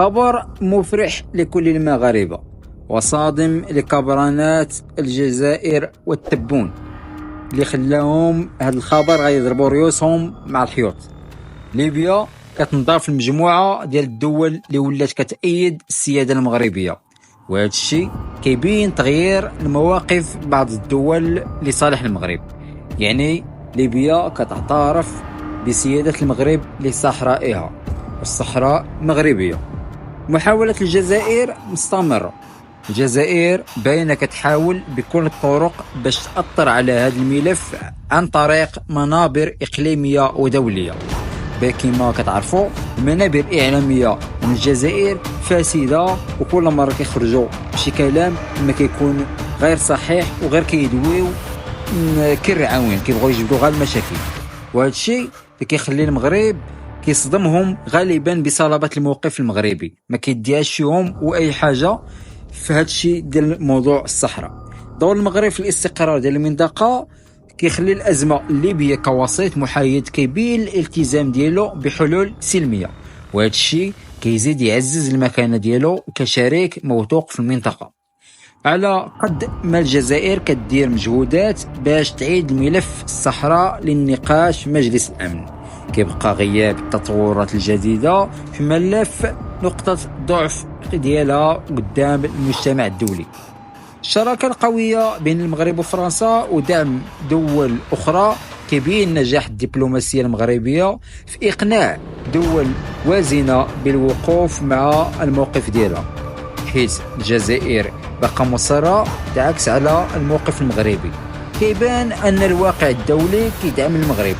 خبر مفرح لكل المغاربة وصادم لكبرانات الجزائر والتبون اللي خلاهم هذا الخبر غيضربوا ريوسهم مع الحيوط. ليبيا كتنضاف المجموعة ديال الدول اللي ولات كتأيد السيادة المغربية، وهذا الشيء كيبين تغيير المواقف بعض الدول لصالح المغرب. يعني ليبيا كتعترف بسيادة المغرب لصحرائها والصحراء مغربية. محاولة الجزائر مستمرة، الجزائر باينة كتحاول بكل الطرق باش تأثر على هذا الملف عن طريق منابر إقليمية ودولية. كما كتعرفوا المنابر الإعلامية من الجزائر فاسدة، وكل مرة كيخرجوا بشي كلام ما كيكون غير صحيح وغير كيدويو كالرعاوين، كيبغوا يجبدوا غير المشاكل. وهذا الشيء اللي كيخلي المغرب كيصدمهم غالبا بصلابة الموقف المغربي، ما كيديهاش فيهم واي حاجه في هذا الشيء ديال موضوع الصحراء. دور المغرب في الاستقرار ديال المنطقه كيخلي الازمه الليبيه كوسيط محايد كيبين الالتزام ديالو بحلول سلميه، وهذا الشيء كيزيد يعزز المكانه ديالو كشريك موثوق في المنطقه. على قد ما الجزائر كدير مجهودات باش تعيد الملف الصحراء للنقاش في مجلس الامن، كيبقى غياب التطورات الجديدة في ملف نقطة ضعف ديالها قدام المجتمع الدولي. الشراكة القوية بين المغرب وفرنسا ودعم دول أخرى كيبين نجاح الدبلوماسية المغربية في إقناع دول وازنة بالوقوف مع الموقف ديالها، حيث الجزائر بقى مصرة تعكس على الموقف المغربي. كيبان أن الواقع الدولي كيدعم المغرب.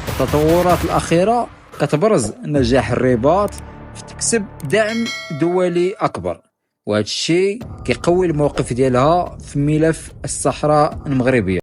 التطورات الأخيرة كتبرز نجاح الرباط في تكسب دعم دولي أكبر، وهذا الشيء كيقوي الموقف ديالها في ملف الصحراء المغربية.